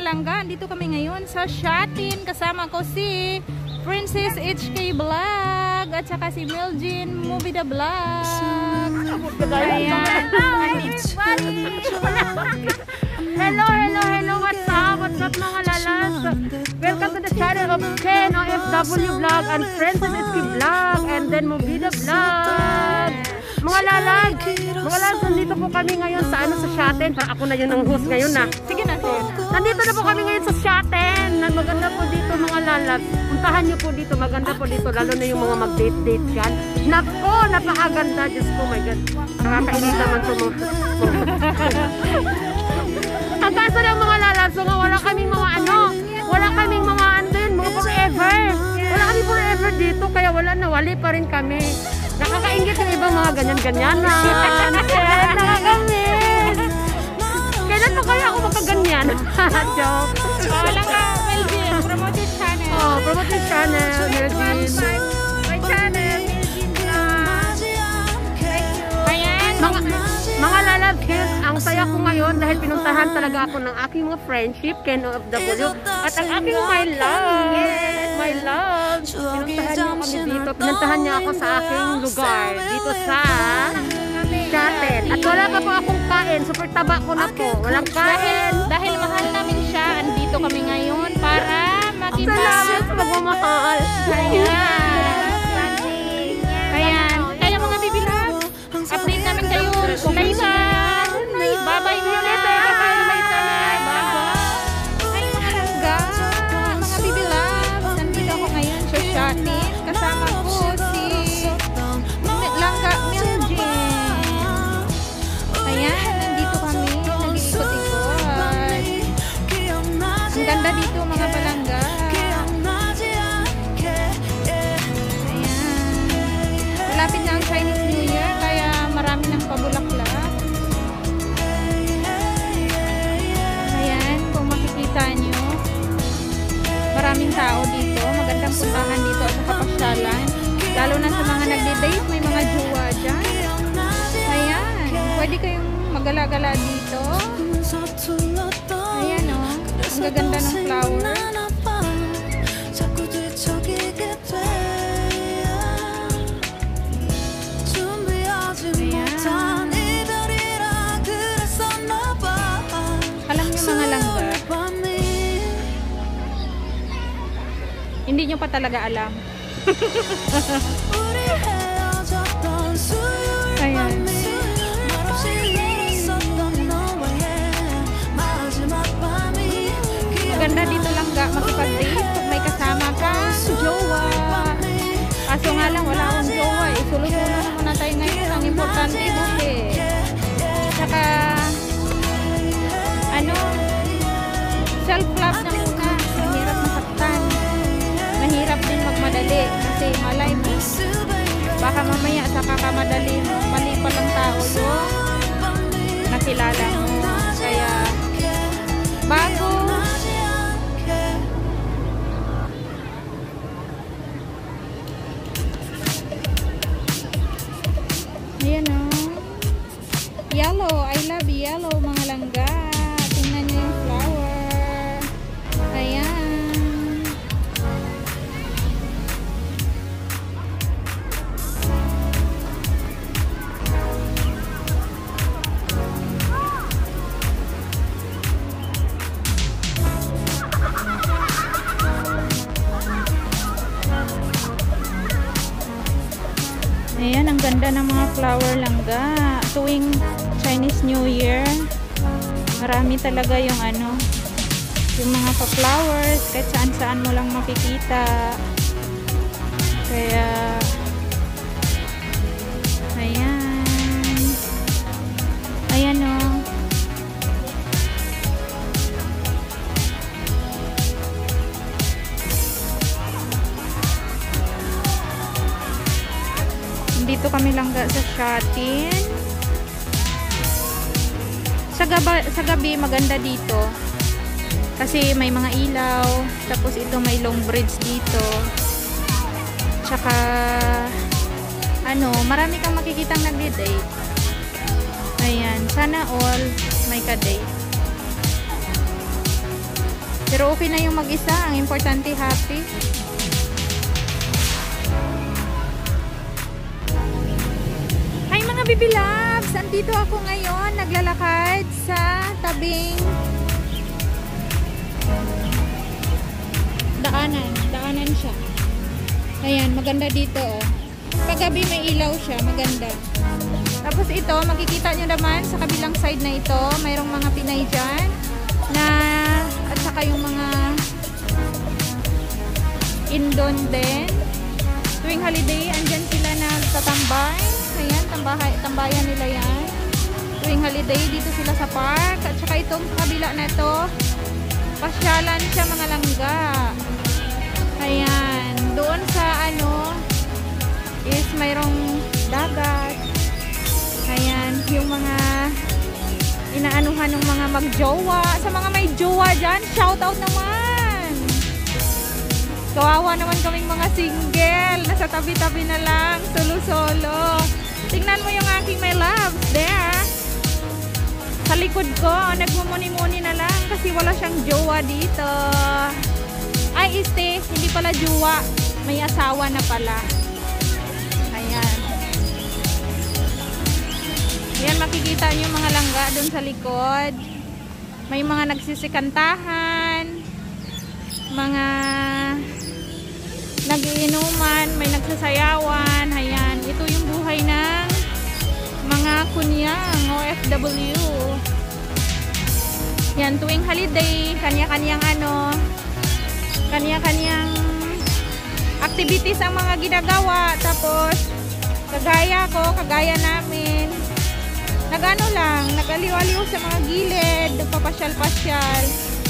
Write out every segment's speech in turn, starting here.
langga, dito kami ngayon sa Shatin. Kasama ko si Princess HK Vlog at saka si Meljin Movie the Vlog. Ayan. Hello, what's up mga lalas? Welcome to the channel of Ken OFW Vlog and Princess HK Vlog and then Movie the Vlog. Mga lalag, nandito po kami ngayon sa sa Shatin. Parang ako na yun ang host ngayon na. Sige na, sir. Nandito na po kami ngayon sa Shatin. Maganda po dito mga lalag. Puntahan nyo po dito, maganda po dito. Lalo na yung mga mag-date-date dyan. Nako, napakaganda. Diyos ko, my God. Nakakainis naman ito mga. Ang kaso ng mga lalag, so nga wala kaming mga mga forever. Wala kami forever dito, kaya nawali pa rin kami. Nakakaingit yung ibang mga ganyan-ganyanan. Nakakamiss. Kailan pa kaya ako makaganyan? Joke. Wala ka, Meljin. Promoted channel. Oh, promoted channel, Meljin. My channel, Meljin Vlog. Ayan. Mga lalabs, ang saya ko ngayon dahil pinuntahan talaga ako ng aking mga friendship, Ken OFW, at ang aking my love. My love. Pinuntahan niya kami dito. Pinuntahan niya ako sa aking lugar. Dito sa Shatin. At wala pa po akong kain. Super taba ko na po. Walang kain. Dahil mahal namin siya, andito kami ngayon para makita. Salamat sa magmamahal. Ayan. Kaya mga bibilag, update namin kayo kung kailan. Bye-bye muna. Shatin, kasama ko si Langga Meljin. Ayan, nandito kami, nag-iikot-ikot. Ang ganda dito mga palangga. Ayan. Malapit na ang Chinese New Year, kaya marami ng pabulaklak. Ayan, kung makikita nyo, maraming tao dito. Magandang puntahan dito at kapasyalan. Lalo na sa mga nagde-date, may mga jowa dyan. Ayan. Pwede kayong magala-gala dito. Ayan o. Ang gaganda ng flower. Ayan. Alam nyo mga langga, hindi nyo pa talaga alam. Ayan. Maganda dito lang makipag-date pag may kasama ka jowa. Kaso nga lang wala akong jowa eh. Sulo-sulo na muna tayo ngayon. Ang importante buti. Saka self-love na muna. Mahirap masaktan. Mahirap din magmadali kasi malay mo baka mamaya sa kakamadali mo mali pa lang tao yung nakilala mo, kaya bago ayan o, yellow, I love yellow mga langga. Tingnan nyo yung flower. Ayan. Ayan, ang ganda ng mga flower langga. Tuwing Chinese New Year, marami talaga yung yung mga pa-flowers, kahit saan-saan mo lang makikita. Kaya, ayan. Ayan o. Dito kami langga sa Shatin. Sa gabi maganda dito kasi may mga ilaw, tapos ito may long bridge dito, tsaka marami kang makikitang nagde-date. Ayan, sana all may ka-date. Pero okay na yung mag-isa. Ang importante, happy. Hi mga baby loves! Andito ako ngayon. Naglalakad sa tabing daanan. Daanan siya. Ayan, maganda dito oh. Paggabi may ilaw siya. Maganda. Tapos ito, makikita nyo naman sa kabilang side na ito. Mayroong mga Pinay dyan. Na, at saka yung mga Indon din. Tuwing holiday, andyan sila nagtatambay. Ayan, tambayan nila yan. Tuwing holiday, dito sila sa park. At saka itong kabila na ito, pasyalan siya mga langga. Ayan, doon sa ano, is mayroong dagat. Ayan, yung mga inaanuhan ng mga magjowa. Sa mga may jowa dyan, shout out naman. Kawawa naman kaming mga single. Nasa tabi-tabi na lang, solo-solo. Tingnan mo yung aking my loves there. Sa likod ko, nagmumuni-muni na lang kasi wala siyang jowa dito. Ay, hindi pala jowa. May asawa na pala. Ayan. Ayan, makikita niyo mga langga doon sa likod. May mga nagsisikantahan. Mga nagiinuman, may nagsasayawan. Ayan, ito yung buhay ng mga kunyang OFW. Yan, tuwing holiday, kanya-kanyang ano, kanya-kanyang activities ang mga ginagawa. Tapos kagaya ko, kagaya namin, nagano lang, nagaliw-aliw sa mga gilid, nagpapasyal-pasyal.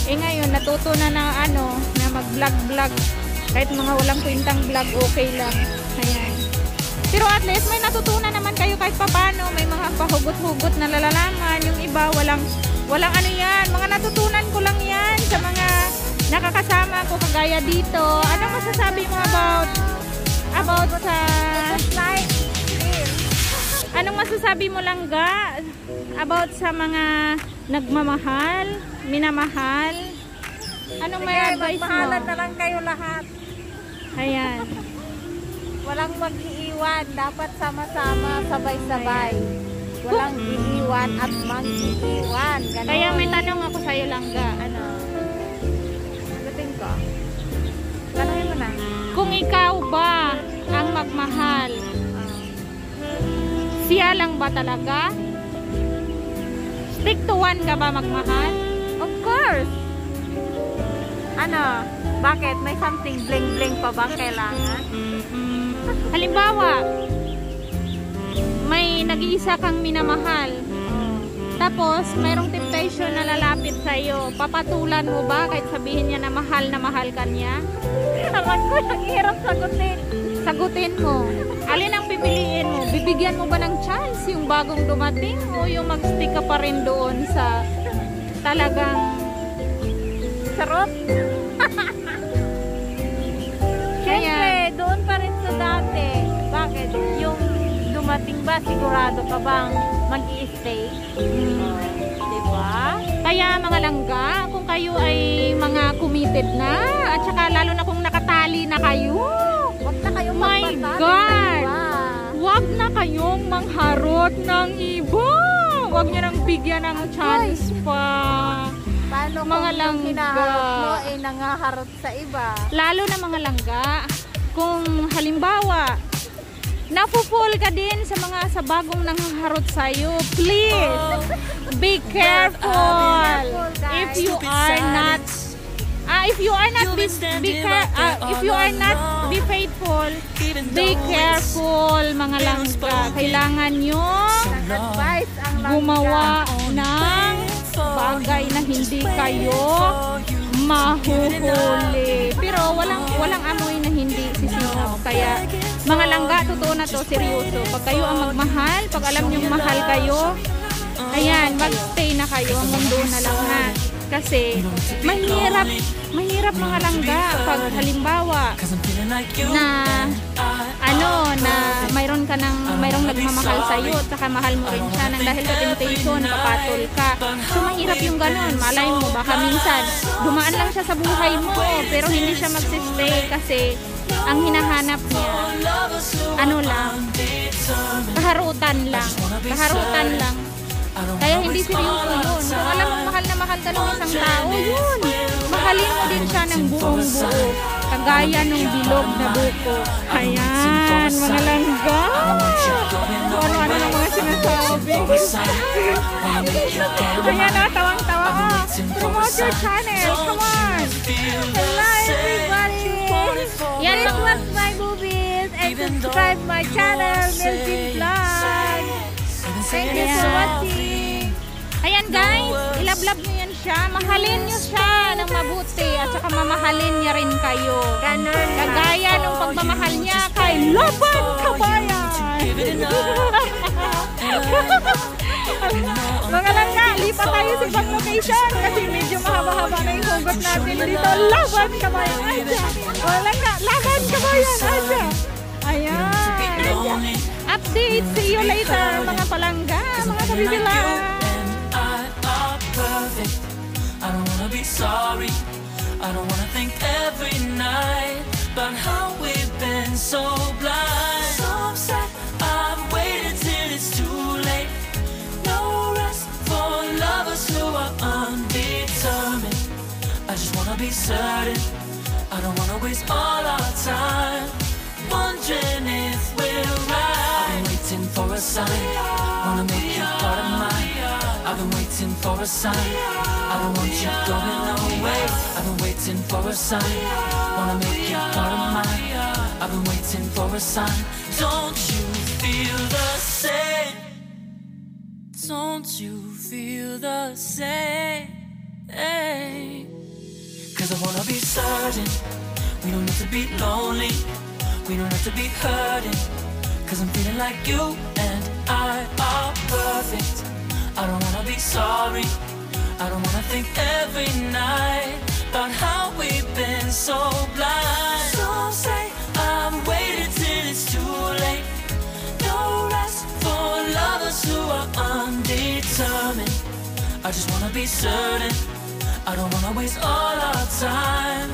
Ngayon natuto na ano, na mag-vlog-vlog. Kahit mga walang kwentang vlog, okay lang. Ayan. Pero at least may natutunan naman kayo kahit papano. May mga pahugot-hugot na lalalaman. Yung iba, walang ano yan. Mga natutunan ko lang yan sa mga nakakasama ko kagaya dito. Anong masasabi mo about sa anong masasabi mo langga about sa mga nagmamahal, minamahal? Anong may advice mo? Magmahalan na lang kayo lahat. Ayan. Walang mag-iiwan. Dapat sama-sama, sabay-sabay. Walang iiwan at mag-iiwan. Ganon. Kaya may tanong ako sa'yo langga. Ano? Sagutin ko. Tanongin mo na. Kung ikaw ba ang magmahal, siya lang ba talaga? Stick to one ka ba magmahal? Of course. Ano? Bakit? May something bling-bling pa ba kailangan? Halimbawa, may nag-iisa kang minamahal. Tapos, mayroong temptation na lalapit sa'yo. Papatulan mo ba kahit sabihin niya na mahal ka niya? Naman ko, naghihirap sagutin. Sagutin mo. Alin ang pipiliin mo? Bibigyan mo ba ng chance yung bagong dumating o yung mag-stick ka pa rin doon sa talagang Sarot? Siyempre, doon pa rin sa dati. Bakit? Yung dumating ba, sigurado ka bang mag-i-stay? Diba? kaya mga langga, kung kayo ay mga committed na at saka lalo na kung nakatali na kayo, Huwag na kayong my magpatali, God! diba? Huwag na kayong mangharot ng iba. Huwag nyo nang bigyan ng chance pa. Paano Mga kung langga. yung hinaharot mo ay nangaharot sa iba? Lalo na mga langga, kung halimbawa napo-fall ka din sa bagong nanghaharot sa'yo, please be careful. If you are not be faithful, be careful mga langga. Kailangan nyo Advice ang langga. gumawa ng bagay na hindi kayo mahuhuli. Pero walang amoy na hindi sisingaw. Kaya mga langga, totoo na to, seryoso. Pag kayo ang magmahal, pag alam nyo mahal kayo, ayan, magstay na kayo hanggang doon na lang ha. Kasi mahirap mga langga pag halimbawa na ano, na mayroong nagmamahal sa iyo at saka mahal mo rin siya nang dahil sa temptation papatol ka. So mahirap yung ganun. Malay mo baka minsan dumaan lang siya sa buhay mo pero hindi siya magsistay kasi ang hinahanap niya ano lang, kaharutan lang. Kaya hindi seryoso yun. Kung alam mo mahal na mahal ka ng isang tao, yun. Mahalin mo din siya ng buong buo. Kagaya ng bilog na buko. Ayan, mga langga. Ano-ano ng mga sinasabi. Ayan na, tawang-tawa ko. Promote your channel. Come on. Hello everybody. Yan lang watch my movies and subscribe my channel, Melvin Vlog. Thank you for watching. Ayan guys, ilablab nyo yan siya. Mahalin nyo siya ng mabuti at saka mamahalin niya rin kayo. Ganun. Kagaya nung pagmamahal niya kay Laban Kabayan. Mga langga, lipat tayo sa ibang location kasi medyo mahaba-haba na yung hugot natin dito. Laban Kabayan. Aja. Mga langga, Laban Kabayan. Aja. Ayan. Update. See you later mga palangga, mga kabibilang. I don't wanna be sorry. I don't wanna think every night about how we've been so blind. So upset, I've waited till it's too late. No rest for lovers who are undetermined. I just wanna be certain. I don't wanna waste all our time wondering if we're right. I've been waiting for a sign. Wanna make you part of mine. I've been waiting for a sign. I don't want you going away. I've been waiting for a sign. Wanna make you part of mine. I've been waiting for a sign. Don't you feel the same? Don't you feel the same? 'Cause I wanna be certain. We don't need to be lonely. We don't have to be hurting. 'Cause I'm feeling like you and I are perfect. I don't wanna be sorry. I don't wanna think every night about how we've been so blind. Some say I've waited till it's too late. No rest for lovers who are undetermined. I just wanna be certain. I don't wanna waste all our time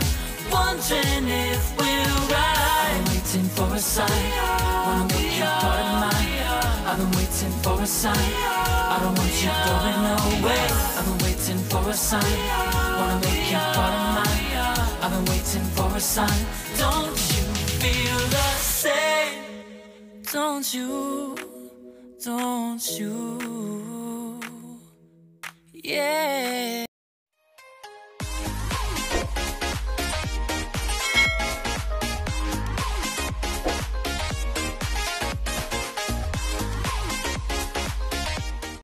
wondering if we're right. I'm waiting for a sign. Wanna make you part of mine. I've been waiting for a sign. I don't want you going away. I've been waiting for a sign. Wanna make you part of mine. I've been waiting for a sign. Don't you feel the same? Don't you? Don't you? Yeah.